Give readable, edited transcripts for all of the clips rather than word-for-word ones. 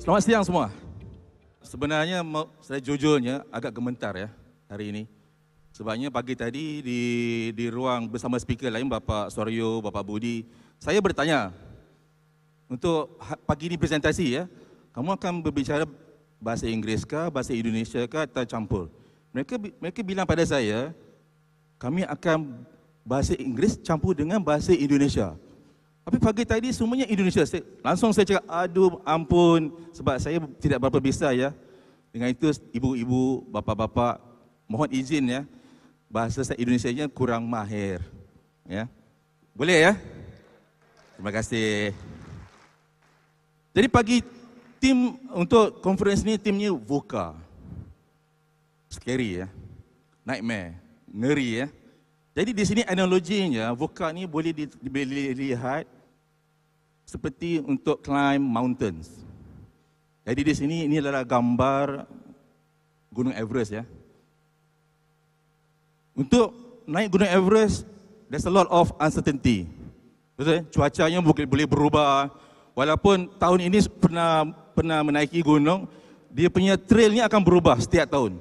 Selamat siang semua. Sebenarnya saya jujurnya agak gemetar ya hari ini. Sebabnya pagi tadi di ruang bersama speaker lain, Bapak Soryo, Bapak Budi, saya bertanya, untuk pagi ini presentasi ya, kamu akan berbicara bahasa Inggeris kah, bahasa Indonesia kah, atau campur? Mereka bilang pada saya, kami akan bahasa Inggeris campur dengan bahasa Indonesia. Tapi pagi tadi semuanya Indonesia. Langsung saya cakap, aduh ampun, sebab saya tidak berapa bisa ya. Dengan itu ibu-ibu, bapa-bapa, mohon izin ya, bahasa saya Indonesianya kurang mahir. Ya. Boleh ya? Terima kasih. Jadi pagi tim untuk conference ni timnya VUCA. Scary ya. Nightmare, ngeri ya. Jadi di sini analoginya VUCA ni boleh dilihat seperti untuk climb mountains. Jadi di sini ini adalah gambar Gunung Everest ya. Untuk naik Gunung Everest, there's a lot of uncertainty. Betul? Cuacanya boleh berubah. Walaupun tahun ini pernah menaiki gunung, dia punya trailnya akan berubah setiap tahun.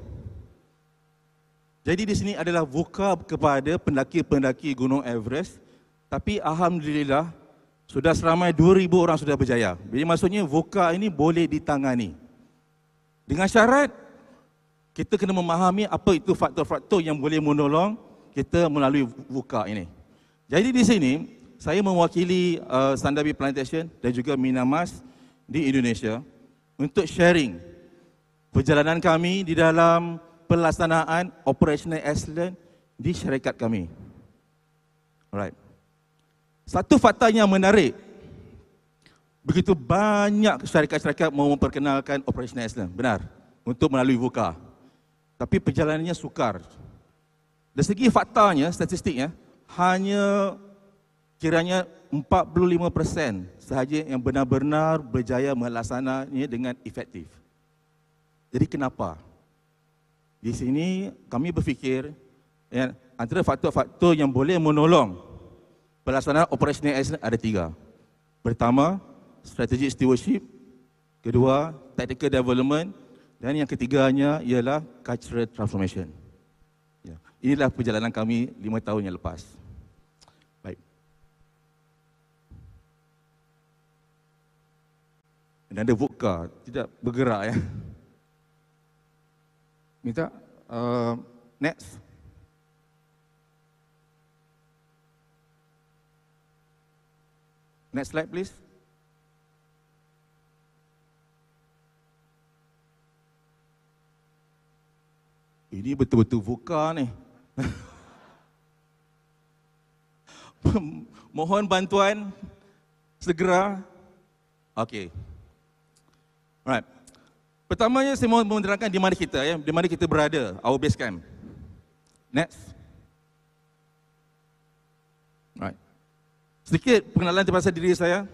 Jadi di sini adalah VUCA kepada pendaki-pendaki Gunung Everest. Tapi alhamdulillah sudah seramai 2,000 orang sudah berjaya. Jadi maksudnya VUCA ini boleh ditangani. Dengan syarat kita kena memahami apa itu faktor-faktor yang boleh menolong kita melalui VUCA ini. Jadi di sini saya mewakili Sandabi Plantation dan juga Minamas di Indonesia untuk sharing perjalanan kami di dalam pelaksanaan operational excellence di syarikat kami. Alright. Satu fakta yang menarik, begitu banyak syarikat-syarikat mau memperkenalkan operational excellence, benar, untuk melalui VUCA. Tapi perjalanannya sukar. Dari segi faktanya, statistiknya, hanya kiranya 45% sahaja yang benar-benar berjaya melaksananya dengan efektif. Jadi kenapa? Di sini kami berfikir ya, antara faktor-faktor yang boleh menolong pelaksanaan operational excellence ada 3. Pertama, strategic stewardship. Kedua, tactical development. Dan yang ketiganya ialah cultural transformation. Ya. Inilah perjalanan kami 5 tahun yang lepas. Baik. Dan ada VUCA, tidak bergerak ya. Minta next. Next slide please. Ini betul-betul VUCA ni. Mohon bantuan segera. Okey. Alright. Pertamanya saya mau menerangkan di mana kita ya, di mana kita berada, our base camp. Next. Right. Sedikit pengenalan pasal diri saya.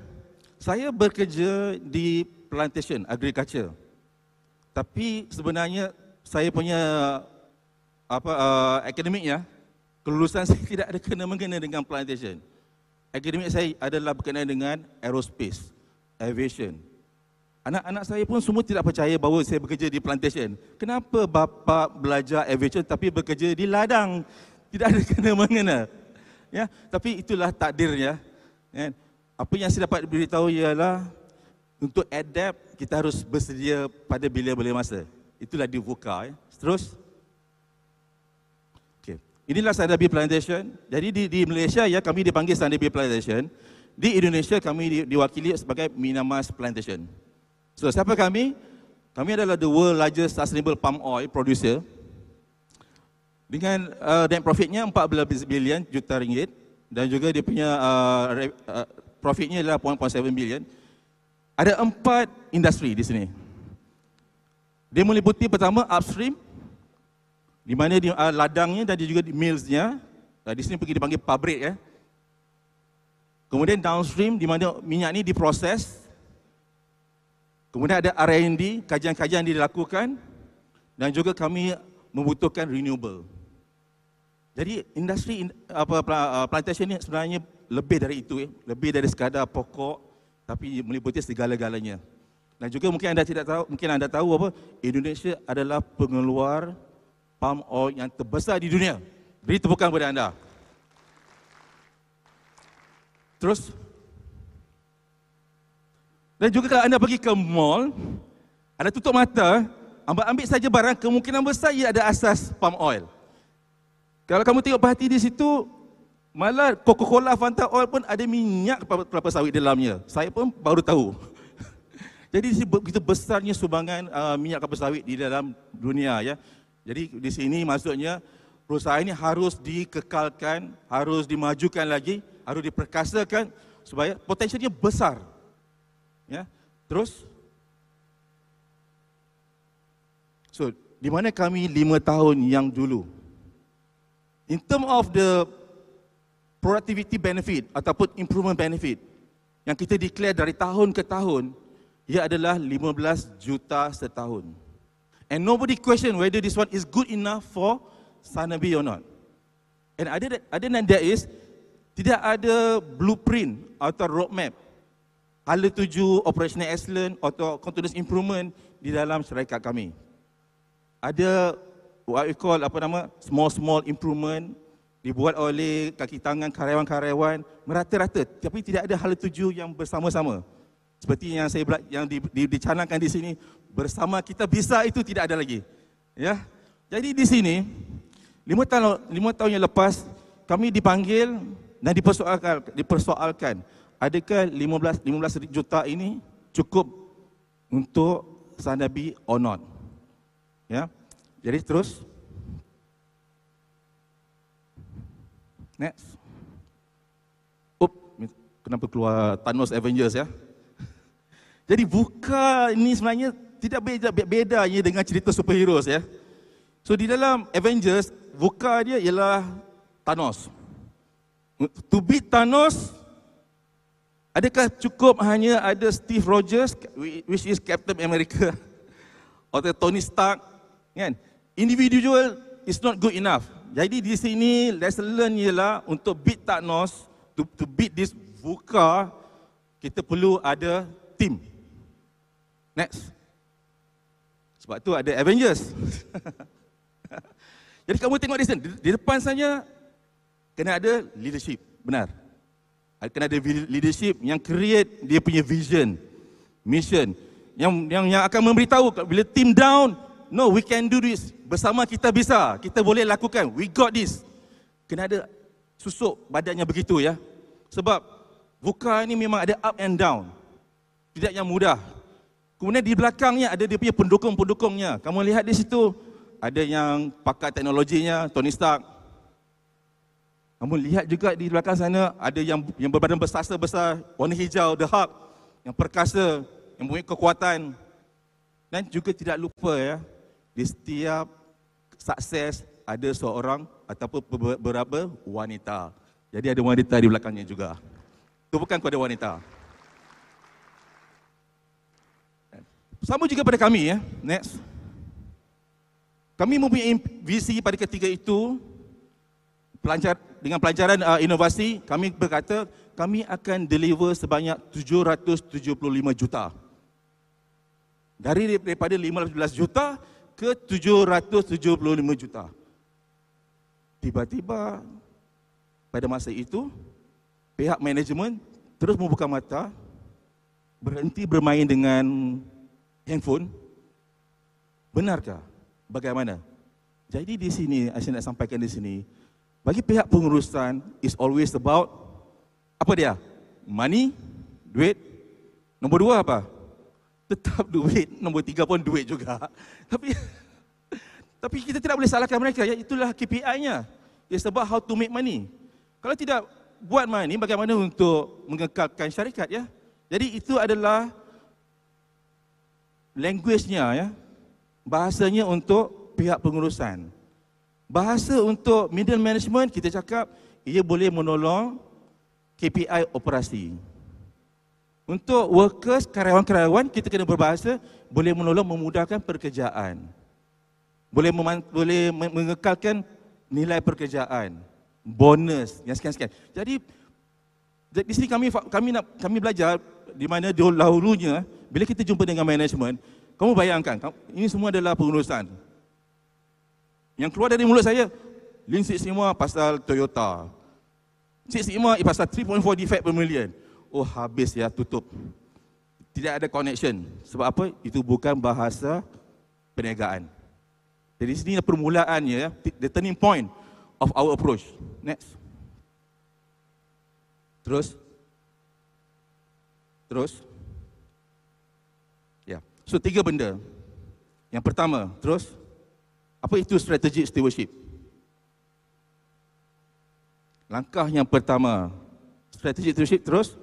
Saya bekerja di plantation, agriculture. Tapi sebenarnya saya punya akademiknya, kelulusan saya tidak ada kena-mengena dengan plantation. Akademik saya adalah berkenaan dengan aerospace, aviation. Anak-anak saya pun semua tidak percaya bahawa saya bekerja di plantation. Kenapa bapa belajar aviation tapi bekerja di ladang? Tidak ada kena-mengena. Ya, tapi itulah takdirnya. Ya. Apa yang saya dapat beritahu ialah untuk adapt kita harus bersedia pada bila-bila masa. Itulah di VUCA. Ya. Terus. Okay. Inilah Sandabi Plantation. Jadi di Malaysia ya kami dipanggil Sandabi Plantation. Di Indonesia kami diwakili sebagai Minamas Plantation. So siapa kami? Kami adalah the world largest sustainable palm oil producer. Dengan net profitnya 14 bilion juta ringgit dan juga dia punya profitnya adalah 1.7 bilion. Ada 4 industri di sini. Dia meliputi pertama upstream, di mana di ladangnya dan juga di millsnya. Di sini pergi dipanggil pabrik ya. Kemudian downstream, di mana minyak ni diproses. Kemudian ada R&D, kajian-kajian dilakukan dan juga kami membutuhkan renewable. Jadi industri plantation ini sebenarnya lebih dari itu, lebih dari sekadar pokok, tapi meliputi segala-galanya. Dan juga mungkin anda tidak tahu, mungkin anda tahu apa, Indonesia adalah pengeluar palm oil yang terbesar di dunia. Beri tepukan kepada anda. Terus, dan juga kalau anda pergi ke mall, anda tutup mata, ambil saja barang, kemungkinan besar ia ada asas palm oil. Kalau kamu tengok perhati di situ, malah Coca-Cola, Fanta Oil pun ada minyak kelapa sawit dalamnya. Saya pun baru tahu. Jadi begitu besarnya sumbangan minyak kelapa sawit di dalam dunia, ya. Jadi di sini maksudnya perusahaan ini harus dikekalkan, harus dimajukan lagi, harus diperkasakan supaya potensinya besar. Ya. Terus, so di mana kami 5 tahun yang dulu? In term of the productivity benefit ataupun improvement benefit yang kita declare dari tahun ke tahun, ia adalah 15 juta setahun. And nobody question whether this one is good enough for Sanabi or not. And other than that is, tidak ada blueprint atau roadmap, hala tuju operational excellence atau continuous improvement di dalam syarikat kami. Ada what we call small improvement dibuat oleh kaki tangan karyawan-karyawan merata-rata, tapi tidak ada hala tuju yang bersama-sama. Seperti yang dicanangkan di sini, bersama kita bisa, itu tidak ada lagi. Ya. Jadi di sini 5 tahun yang lepas kami dipanggil dan dipersoalkan, adakah 15 juta ini cukup untuk Sanabi or not? Ya. Jadi terus, next. Kenapa keluar Thanos Avengers, ya? Jadi VUCA ini sebenarnya tidak bedanya dengan cerita superhero, ya. So di dalam Avengers, VUCA dia ialah Thanos. To beat Thanos, adakah cukup hanya ada Steve Rogers, which is Captain America, atau Tony Stark, kan? Individual is not good enough. Jadi di sini lesson learn ialah untuk beat Thanos, to beat this VUCA, kita perlu ada team. Next. Sebab tu ada Avengers. Jadi kamu tengok di sini, di depan saja kena ada leadership, benar. Kena ada leadership yang create dia punya vision, mission, yang akan memberitahu bila team down, no, we can do this. Bersama kita bisa, kita boleh lakukan. We got this. Kena ada susuk badannya begitu, ya. Sebab VUCA ini memang ada up and down. Tidak yang mudah. Kemudian di belakangnya ada dia punya pendukung-pendukungnya. Kamu lihat di situ, ada yang pakar teknologinya, Tony Stark. Kamu lihat juga di belakang sana, ada yang berbadan besar-besar, warna hijau, The Hulk, yang perkasa, yang mempunyai kekuatan. Dan juga tidak lupa, ya, di setiap sukses ada seorang ataupun beberapa wanita. Jadi ada wanita di belakangnya juga. Tepukan kepada wanita. Sama juga pada kami, ya. Next. Kami mempunyai visi pada ketika itu, dengan pelajaran inovasi, kami berkata kami akan deliver sebanyak 775 juta. Daripada 15 juta ke 775 juta. Tiba-tiba pada masa itu, pihak manajemen terus membuka mata, berhenti bermain dengan handphone. Benarkah? Bagaimana? Jadi di sini, saya nak sampaikan di sini, bagi pihak pengurusan is always about apa dia? Money, duit. Nombor 2 apa? Tetap duit. Nombor 3 pun duit juga. Tapi kita tidak boleh salahkan mereka, ya. Itulah KPI-nya. It's about how to make money. Kalau tidak buat money, bagaimana untuk mengekalkan syarikat, ya? Jadi itu adalah language-nya, ya. Bahasanya untuk pihak pengurusan. Bahasa untuk middle management, kita cakap ia boleh menolong KPI operasi. Untuk workers, karyawan-karyawan, kita kena berbahasa boleh menolong memudahkan pekerjaan. Boleh mengekalkan nilai pekerjaan, bonus, yang sekian-sekian. Jadi di sini kami belajar di mana dahulunya bila kita jumpa dengan management, kamu bayangkan, ini semua adalah pengurusan. Yang keluar dari mulut saya, Lean Six Sigma pasal Toyota. Six Sigma pasal 3.4 defect per million. Oh, habis ya, tutup. Tidak ada connection. Sebab apa? Itu bukan bahasa perniagaan. Jadi sini permulaannya, ya, the turning point of our approach. Next. Terus. Ya. So 3 benda. Yang pertama, terus. Apa itu strategic stewardship? Langkah yang pertama, strategic stewardship, terus.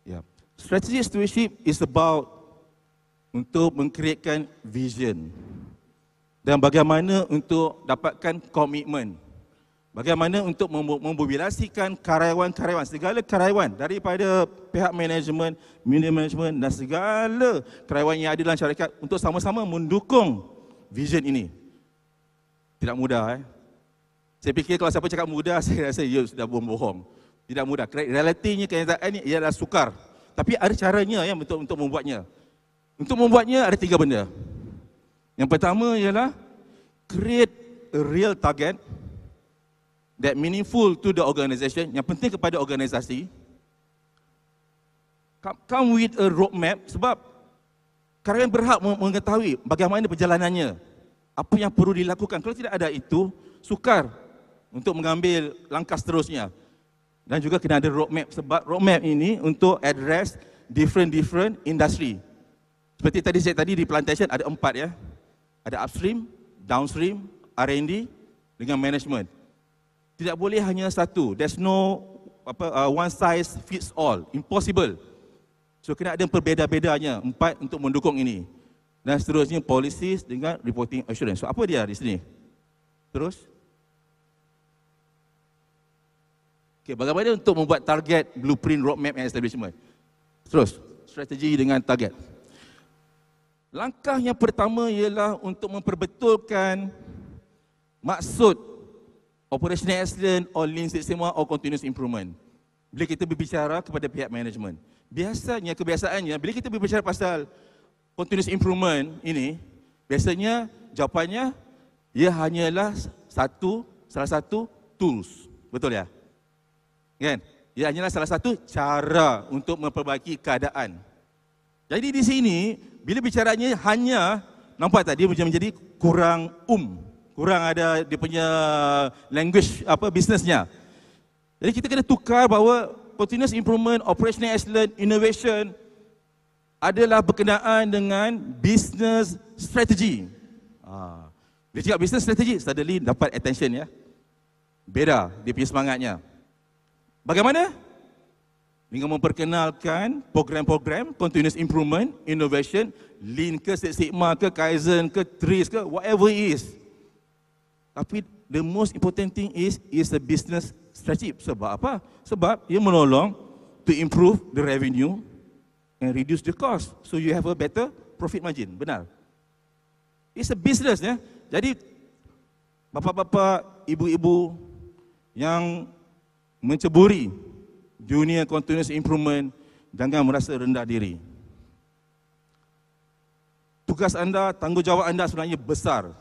Ya. Strategic stewardship is about untuk mengkreatkan vision dan bagaimana untuk dapatkan komitmen. Bagaimana untuk memobilisasikan karyawan-karyawan, segala karyawan daripada pihak manajemen, middle management dan segala karyawan yang ada dalam syarikat untuk sama-sama mendukung vision ini. Tidak mudah. Saya fikir kalau siapa cakap mudah, saya rasa ia sudah bohong. Tidak mudah. Realitinya kenyataan ini ialah sukar. Tapi ada caranya ya untuk membuatnya. Untuk membuatnya ada 3 benda. Yang pertama ialah create a real target that meaningful to the organisation, yang penting kepada organisasi. Come with a roadmap, sebab karyawan berhak mengetahui bagaimana perjalanannya, apa yang perlu dilakukan. Kalau tidak ada itu, sukar untuk mengambil langkah seterusnya. Dan juga kena ada roadmap, sebab roadmap ini untuk address different industry. Seperti tadi di plantation ada 4 ya. Ada upstream, downstream, R&D dengan management. Tidak boleh hanya satu. There's no one size fits all. Impossible. So kena ada perbeza-bedanya 4 untuk mendukung ini. Dan seterusnya policies dengan reporting assurance. So apa dia di sini? Terus. Okay, bagaimana untuk membuat target, blueprint, roadmap and establishment? Terus, strategi dengan target. Langkah yang pertama ialah untuk memperbetulkan maksud operational excellence or Lean Six Sigma or continuous improvement. Bila kita berbicara kepada pihak management, biasanya kebiasaannya bila kita berbicara pasal continuous improvement ini, biasanya jawapannya ia hanyalah salah satu tools. Betul ya? Kan? Ia hanyalah salah satu cara untuk memperbaiki keadaan. Jadi di sini bila bicaranya hanya nampak tak dia menjadi kurang kurang ada dia punya language bisnesnya. Jadi kita kena tukar bahawa continuous improvement, operational excellence, innovation adalah berkenaan dengan business strategy. Bila cakap business strategy, suddenly dapat attention ya. Beda dia punya semangatnya. Bagaimana? Dengan memperkenalkan program-program continuous improvement, innovation, Lean ke, Six Sigma ke, Kaizen ke, TRIS ke, whatever it is. Tapi the most important thing is a business strategy. Sebab apa? Sebab ia menolong to improve the revenue and reduce the cost. So you have a better profit margin. Benar? It's a business ya. Jadi bapa-bapa, ibu-ibu yang menceburi dunia continuous improvement, jangan merasa rendah diri. Tugas anda, tanggungjawab anda sebenarnya besar.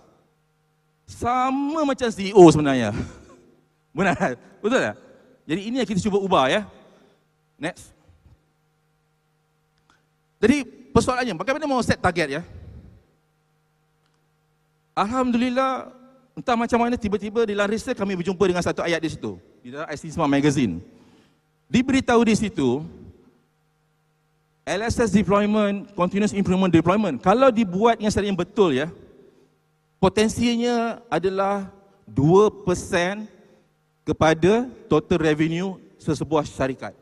Sama macam CEO sebenarnya. Benar? Betul tak? Jadi ini yang kita cuba ubah ya. Next. Jadi persoalannya, bagaimana mau set target ya? Alhamdulillah, entah macam mana tiba-tiba di dalam research kami berjumpa dengan satu ayat di situ. Di dalam IC Smart Magazine. Diberitahu di situ, LSS deployment, continuous improvement deployment, kalau dibuatnya secara yang betul ya, potensinya adalah 2% kepada total revenue sesebuah syarikat.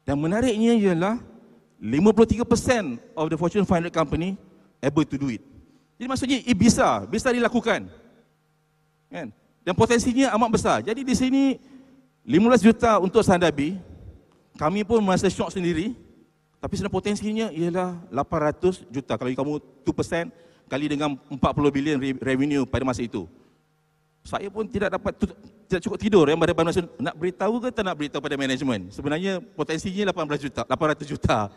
Dan menariknya ialah 53% of the Fortune 500 company able to do it. Jadi maksudnya bisa dilakukan. Kan? Dan potensinya amat besar. Jadi di sini 15 juta untuk Sandabi, kami pun merasa syok sendiri. Tapi sebenarnya potensinya ialah 800 juta. Kalau kamu 2% kali dengan 40 bilion revenue pada masa itu. Saya pun tidak cukup tidur yang pada masa nak beritahu ke tak nak beritahu pada management. Sebenarnya potensinya 800 juta.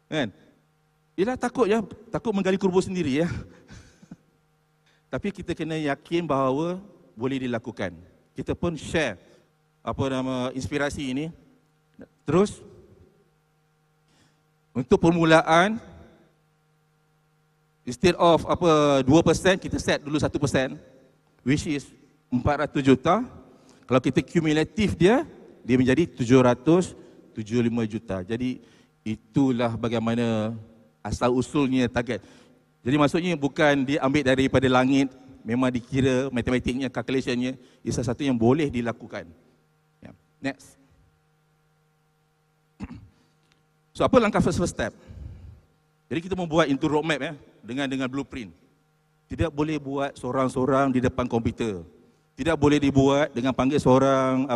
Kan? Ialah takut ya, takut menggali kubur sendiri ya. Tapi kita kena yakin bahawa boleh dilakukan. Kita pun share inspirasi ini. Terus untuk permulaan, instead of 2%, kita set dulu 1%, which is 400 juta. Kalau kita cumulatif dia menjadi 775 juta. Jadi itulah bagaimana asal usulnya target. Jadi maksudnya bukan diambil daripada langit, memang dikira matematiknya, calculationnya, ia salah satu yang boleh dilakukan. Yeah. Next. So apa langkah first step? Jadi kita membuat into roadmap ya, dengan blueprint. Tidak boleh buat seorang-seorang di depan komputer. Tidak boleh dibuat dengan panggil seorang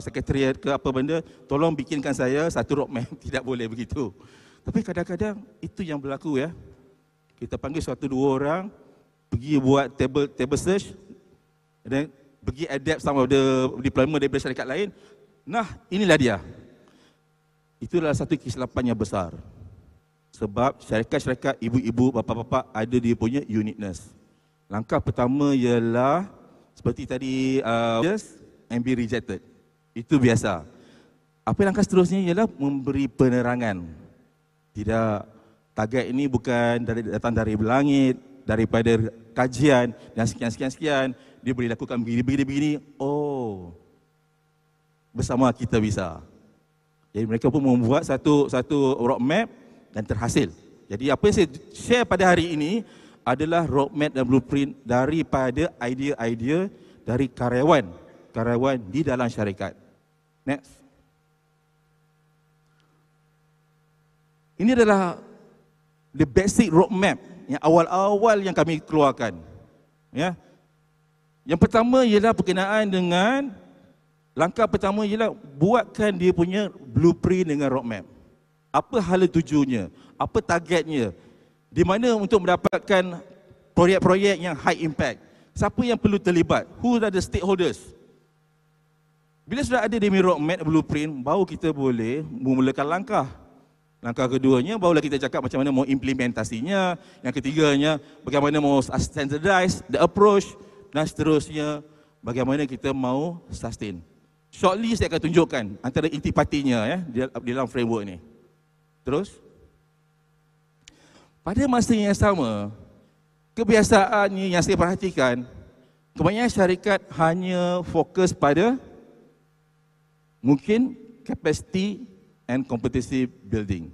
sekretariat ke apa benda, tolong bikinkan saya satu roadmap. Tidak boleh begitu. Tapi kadang-kadang itu yang berlaku ya. Kita panggil satu dua orang, pergi buat table search, dan pergi adapt some of the deployment daripada syarikat lain. Nah, inilah dia. Itulah satu kesilapan yang besar. Sebab syarikat-syarikat ibu-ibu, bapa-bapa ada dia punya uniqueness. Langkah pertama ialah seperti tadi, yes and be rejected. Itu biasa. Apa langkah seterusnya ialah memberi penerangan. Tidak, target ini bukan datang dari langit, daripada kajian dan sekian. Dia boleh lakukan begini. Oh, bersama kita bisa. Jadi mereka pun membuat satu roadmap dan terhasil. Jadi apa yang saya share pada hari ini adalah roadmap dan blueprint daripada idea-idea dari karyawan di dalam syarikat. Next. Ini adalah the basic roadmap yang awal-awal yang kami keluarkan. Ya. Yang pertama ialah berkenaan dengan langkah pertama ialah buatkan dia punya blueprint dengan roadmap. Apa hala tujuannya? Apa targetnya? Di mana untuk mendapatkan proyek-proyek yang high impact? Siapa yang perlu terlibat? Who are the stakeholders? Bila sudah ada di roadmap blueprint, baru kita boleh memulakan langkah. Langkah keduanya, barulah kita cakap macam mana mau implementasinya. Yang ketiganya, bagaimana mau standardize the approach. Dan seterusnya, bagaimana kita mau sustain. Shortly saya akan tunjukkan antara intipatinya ya, di dalam framework ini. Terus, pada masa yang sama, kebiasaannya yang saya perhatikan, kebanyakan syarikat hanya fokus pada mungkin capacity and competency building.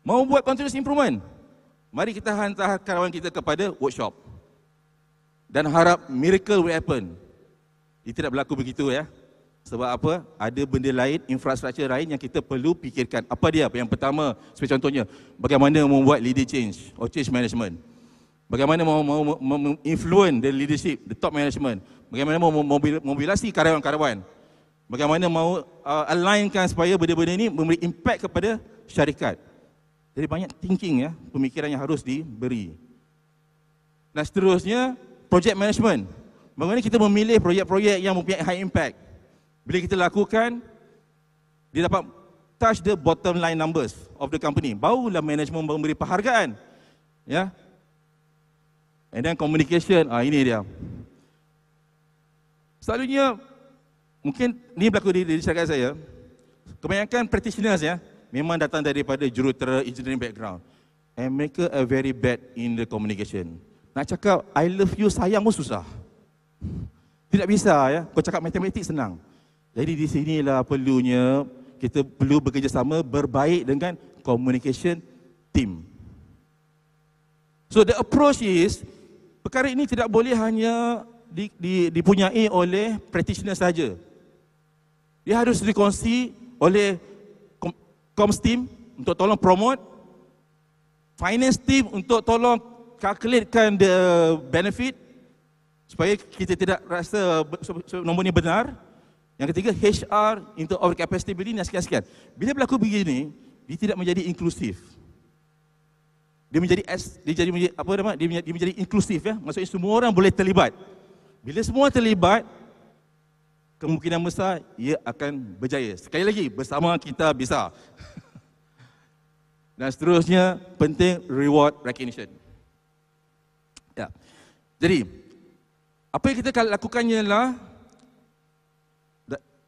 Mau buat continuous improvement? Mari kita hantar karyawan kita kepada workshop. Dan harap miracle will happen. Dia tidak berlaku begitu ya. Sebab apa? Ada benda lain, infrastruktur lain yang kita perlu fikirkan. Apa dia? Yang pertama, seperti contohnya, bagaimana membuat leader change or change management. Bagaimana mau influence the leadership, the top management. Bagaimana mau mobilisasi karyawan-karyawan. Bagaimana mau alignkan supaya benda-benda ini memberi impact kepada syarikat. Jadi banyak thinking ya, pemikiran yang harus diberi. Dan seterusnya, project management. Bagaimana kita memilih projek-projek yang mempunyai high impact. Bila kita lakukan, dia dapat touch the bottom line numbers of the company. Barulah management memberi penghargaan. Ya. And then communication, ini dia. Selalunya, mungkin ini berlaku di syarikat saya, kebanyakan practitioners ya, memang datang daripada jurutera engineering background. And mereka are very bad in the communication. Nak cakap, I love you, sayang pun susah. Tidak bisa ya, kau cakap matematik senang. Jadi di sinilah perlunya kita perlu bekerjasama berbaik dengan communication team. So the approach is, perkara ini tidak boleh hanya dipunyai oleh practitioner saja. Dia harus dikongsi oleh comms team untuk tolong promote, finance team untuk tolong calculatekan the benefit supaya kita tidak rasa nombor ini benar. Yang ketiga, HR untuk over capacity building dan sekian-sekian. Bila berlaku begini, dia tidak menjadi inklusif. Dia menjadi inklusif ya. Maksudnya semua orang boleh terlibat. Bila semua terlibat, kemungkinan besar ia akan berjaya. Sekali lagi, bersama kita bisa. Dan seterusnya, penting reward recognition. Ya. Jadi, apa yang kita lakukannya ialah,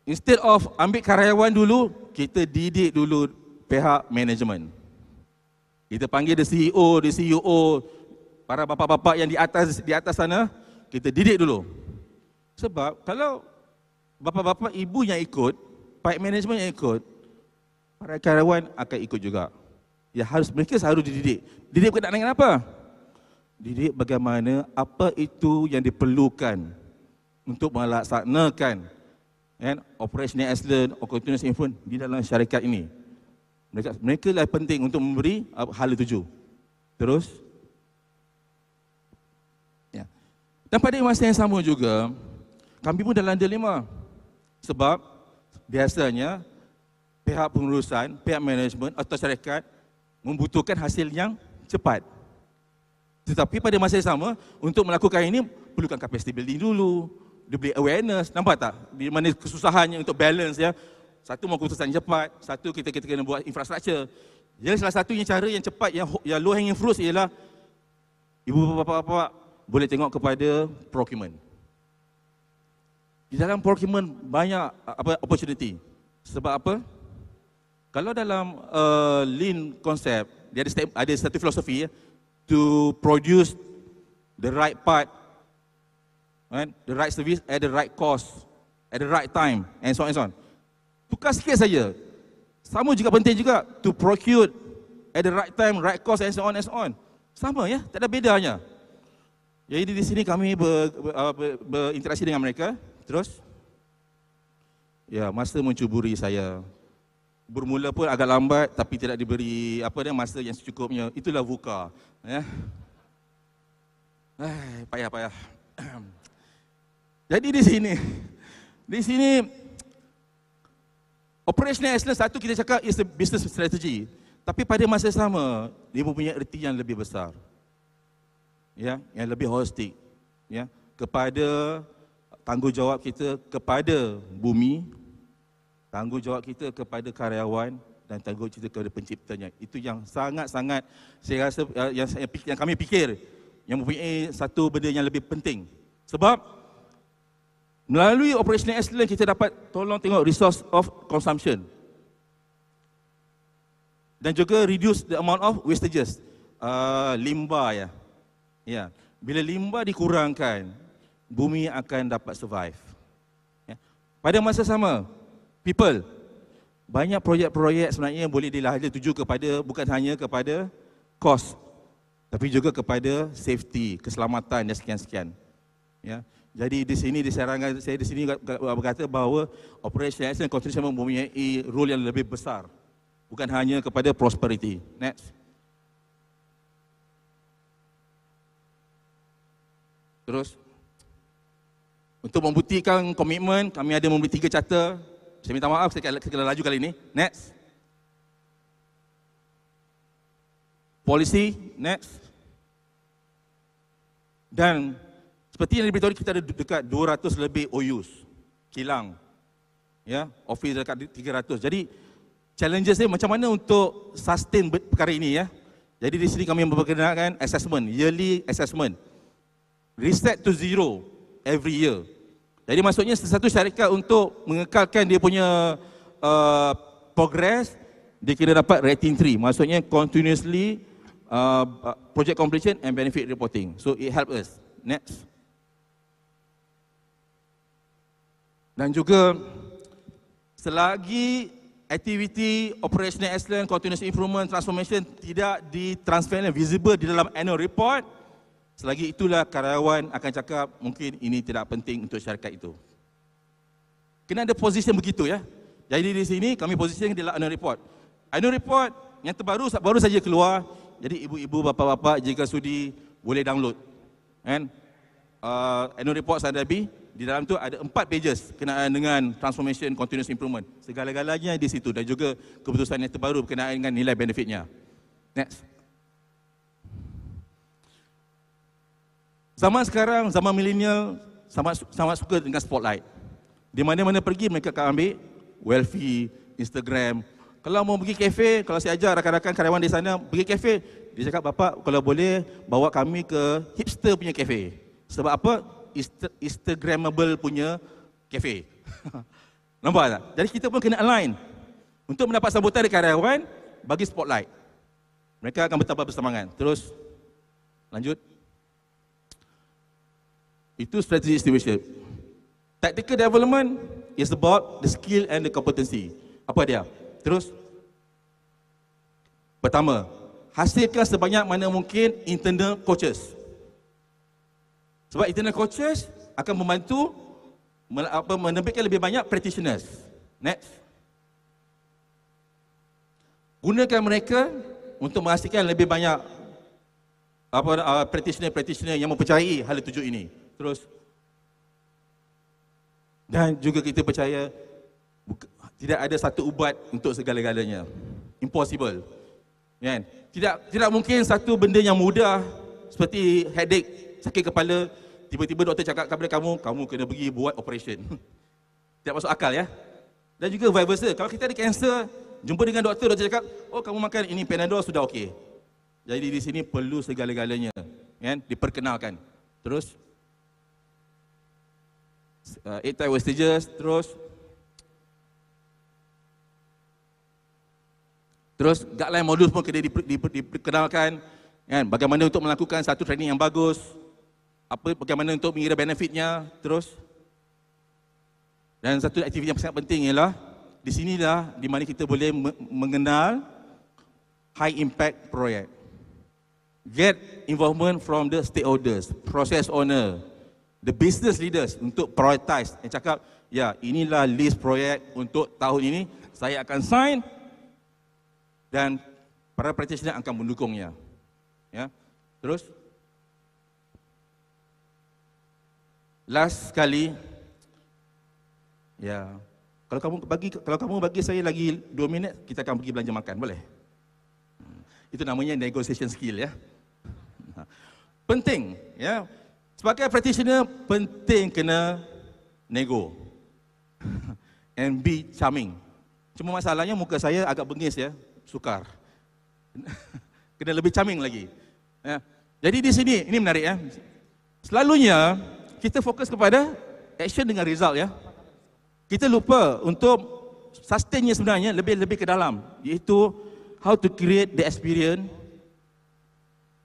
instead of ambil karyawan dulu, kita didik dulu pihak manajemen. Kita panggil the CEO, para bapa-bapa yang di atas sana, kita didik dulu. Sebab kalau bapa-bapa ibu yang ikut, pihak manajemen yang ikut, para karyawan akan ikut juga. Ya mereka harus dididik. Didik bukan nak dengan apa? Didik bagaimana apa itu yang diperlukan untuk melaksanakan operational excellence or continuous improvement di dalam syarikat ini. Mereka lah penting untuk memberi hala tuju. Terus, ya. Dan pada masa yang sama juga, kami pun dalam dilema. Sebab biasanya pihak pengurusan, pihak manajemen atau syarikat membutuhkan hasil yang cepat. Tetapi pada masa yang sama, untuk melakukan ini, perlukan capacity building dulu, dia beli awareness, nampak tak? Di mana kesusahannya untuk balance ya. Satu mau keputusan cepat, satu kita kena buat infrastruktur. Jadi salah satu cara yang cepat, yang low hanging fruit ialah ibu bapa boleh tengok kepada procurement. Di dalam procurement banyak opportunity. Sebab apa? Kalau dalam lean concept, dia ada satu filosofi to produce the right part, right? The right service at the right cost, at the right time, and so on and so on. Tukar sikit saja. Sama juga penting juga to procure at the right time, right cost, and so on and so on. Sama ya, tak ada bedanya. Jadi di sini kami berinteraksi dengan mereka. Terus, ya masa mencuburi saya. Bermula pun agak lambat, tapi tidak diberi masa yang secukupnya. Itulah VUCA. Ya. Payah. Jadi di sini operational excellence satu kita cakap is a business strategy. Tapi pada masa sama, dia mempunyai erti yang lebih besar. Ya, yang lebih holistik. Ya, kepada tanggungjawab kita kepada bumi, tanggungjawab kita kepada karyawan dan tanggungjawab kita kepada penciptanya. Itu yang sangat-sangat saya rasa yang kami fikir yang mempunyai satu benda yang lebih penting. Sebab melalui operational excellence kita dapat tolong tengok resource of consumption dan juga reduce the amount of wastages. Limbah ya. Bila limbah dikurangkan, bumi akan dapat survive. Ya. Pada masa sama, people, banyak projek-projek sebenarnya boleh tuju kepada bukan hanya kepada cost, tapi juga kepada safety, keselamatan dan sekian-sekian. Ya. Jadi di sini saya di sini berkata bahawa operational excellence continuous mempunyai role yang lebih besar, bukan hanya kepada prosperity. Next. Terus, untuk membuktikan komitmen, kami ada memberi 3 charter. Saya minta maaf, saya kena laju kali ini. Next. Policy, next. Dan seperti yang diberitahu, kita ada dekat 200 lebih OUs, kilang. Ya, office dekat 300. Jadi, challenges dia macam mana untuk sustain perkara ini ya. Jadi di sini kami memperkenalkan assessment, yearly assessment. Reset to zero every year. Jadi maksudnya satu syarikat untuk mengekalkan dia punya progress, dia kena dapat rating 3. Maksudnya continuously project completion and benefit reporting. So it help us. Next. Dan juga selagi aktiviti operational excellence, continuous improvement, transformation tidak ditransfer visible di dalam annual report, selagi itulah karyawan akan cakap mungkin ini tidak penting untuk syarikat itu. Kena ada position begitu ya. Jadi di sini kami position di dalam annual report. Annual report yang baru saja keluar. Jadi ibu-ibu, bapa-bapa jika sudi boleh download. Kan? Annual report Sadabi, di dalam tu ada 4 pages berkenaan dengan transformation, continuous improvement. Segala-galanya di situ dan juga keputusan yang terbaru berkenaan dengan nilai benefitnya. Next. Zaman sekarang, zaman milenial, sangat suka dengan spotlight. Di mana-mana pergi mereka akan ambil selfie, Instagram, Kalau mau pergi kafe, kalau saya ajar rakan-rakan karyawan di sana pergi kafe, dia cakap, "Bapak kalau boleh bawa kami ke hipster punya kafe." Sebab apa? Instagramable punya kafe. Nampak tak? Jadi kita pun kena align. Untuk mendapat sambutan dari karyawan, bagi spotlight. Mereka akan bertambah bersemangat. Terus, lanjut. Itu strategy stewardship. Tactical development is about the skill and the competency. Apa dia? Terus, pertama, hasilkan sebanyak mana mungkin internal coaches. Sebab internal coaches akan membantu menerbitkan lebih banyak practitioners. Next. Gunakan mereka untuk menghasilkan lebih banyak practitioner yang mempercayai hal tujuh ini. Terus, dan juga kita percaya tidak ada satu ubat untuk segala-galanya. Impossible. Kan? Tidak mungkin satu benda yang mudah seperti headache, sakit kepala, tiba-tiba doktor cakap kepada kamu kena pergi buat operation. Tidak masuk akal ya. Dan juga vice versa. Kalau kita ada kanser, jumpa dengan doktor cakap, "Oh, kamu makan ini Panadol sudah okey." Jadi di sini perlu segala-galanya, kan? Diperkenalkan. Terus 8 type of stages, terus guideline modul pun kena diperkenalkan, kan? Bagaimana untuk melakukan satu training yang bagus, bagaimana untuk mengira benefitnya, terus. Dan satu aktiviti yang sangat penting ialah di sinilah di mana kita boleh mengenal high impact project. Get involvement from the stakeholders, process owner, the business leaders untuk prioritize. Yang cakap, ya inilah list projek untuk tahun ini, saya akan sign dan para practitioner akan mendukungnya. Ya. Terus, last sekali, ya, kalau kamu bagi saya lagi 2 minit, kita akan pergi belanja makan, boleh? Itu namanya negotiation skill ya. Penting, ya. Sebagai practitioner, penting kena nego. And be charming. Cuma masalahnya muka saya agak bengis ya, sukar. Kena lebih charming lagi. Ya. Jadi di sini, ini menarik ya. Selalunya kita fokus kepada action dengan result ya. Kita lupa untuk sustainnya sebenarnya lebih ke dalam, iaitu how to create the experience,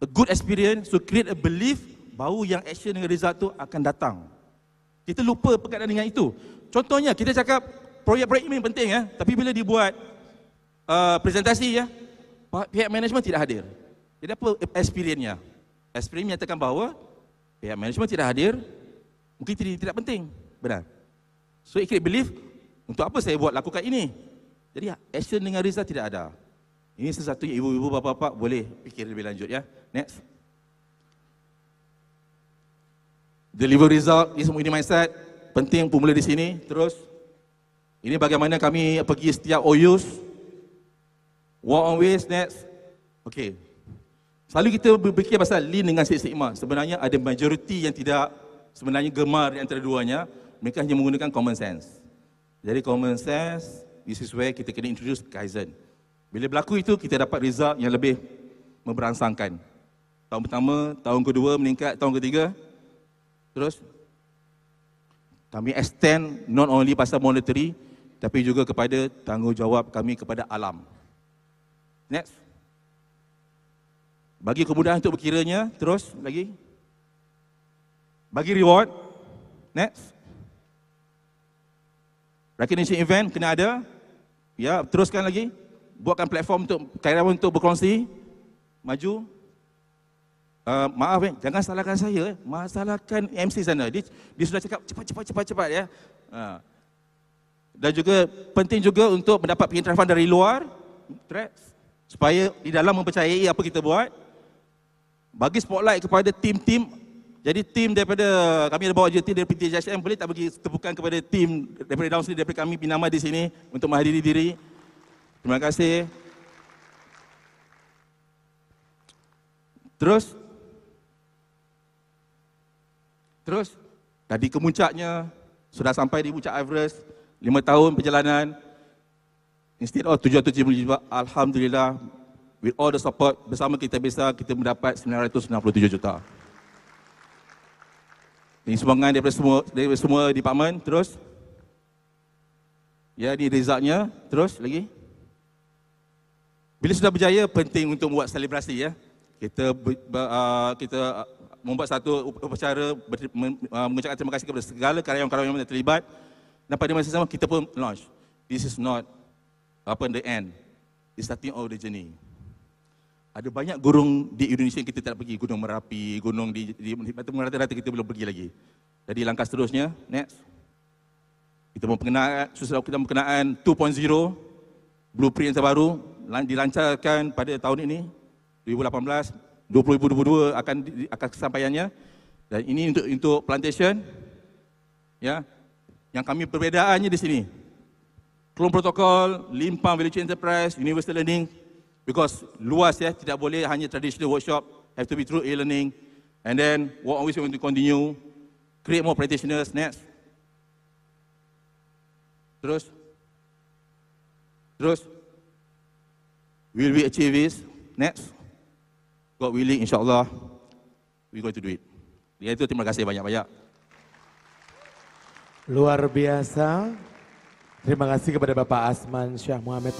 a good experience, to create a belief bahawa yang action dengan result tu akan datang. Kita lupa berkaitan dengan itu. Contohnya, kita cakap projek-projek ini penting ya, tapi bila dibuat presentasi ya, pihak management tidak hadir. Jadi apa experience-nya? Experience menyatakan bahawa pihak management tidak hadir, mungkin tidak penting. Benar. So, it create belief, untuk apa saya buat lakukan ini? Jadi, action dengan result tidak ada. Ini sesuatu yang ibu-ibu, bapa-bapa boleh fikir lebih lanjut ya. Next. Deliver result, ini semua ini mindset, penting pemula di sini. Terus, ini bagaimana kami pergi setiap OUs, walk on ways, next. Okey. Selalu kita berfikir pasal Lean dengan Six Sigma. Sebenarnya ada majoriti yang tidak sebenarnya gemar di antara duanya. Mereka hanya menggunakan common sense. Jadi common sense, this is where kita kena introduce Kaizen. Bila berlaku itu, kita dapat result yang lebih memberangsangkan. Tahun pertama, tahun kedua meningkat, tahun ketiga. Terus, kami extend not only pasal monetary, tapi juga kepada tanggungjawab kami kepada alam. Next. Bagi kemudahan untuk berkiranya, terus lagi. Bagi reward. Next. Recognition event kena ada. Ya, teruskan lagi. Buatkan platform untuk karyawan untuk berkongsi. Maju. Maaf jangan salahkan saya, salahkan MC sana. Dia sudah cakap cepat ya. Dan juga penting juga untuk mendapat pengiktirafan dari luar, supaya di dalam mempercayai apa kita buat. Bagi spotlight kepada tim-tim. Jadi tim daripada kami ada bawa je tim dari PTJSM, boleh tak bagi tepukan kepada tim daripada Down sini, daripada kami Pinama di sini untuk menghadiri diri. Terima kasih. Terus tadi ke puncaknya, sudah sampai di puncak Everest, 5 tahun perjalanan. Instead of 770 juta, Alhamdulillah, with all the support, bersama kita bisa, kita mendapat 967 juta. Ini sumbangan daripada semua department. Terus, ya ini resultnya. Terus lagi. Bila sudah berjaya, penting untuk buat selebrasi ya. Kita membuat satu upacara mengucapkan terima kasih kepada segala karyawan-karyawan yang terlibat. Dan pada masa sama kita pun launch. This is not the end. It's starting of the journey. Ada banyak gunung di Indonesia yang kita tak pergi. Gunung Merapi, gunung di rata-rata kita belum pergi lagi. Jadi langkah seterusnya, next. Kita berkenaan 2.0, blueprint yang terbaru, dilancarkan pada tahun ini, 2018, 2022 akan kesampaiannya. Dan ini untuk plantation, ya. Yang kami perbedaannya di sini. Clone Protocol, Limpang Value Chain Enterprise, Universal Learning, because luas ya, tidak boleh hanya traditional workshop, have to be through e-learning, and then what always going to continue, create more practitioners, next. Terus, will we achieve this? Next. God willing, insyaAllah, we're going to do it. Dia itu terima kasih banyak-banyak. Luar biasa. Terima kasih kepada Bapak Asman Syah Muhammad.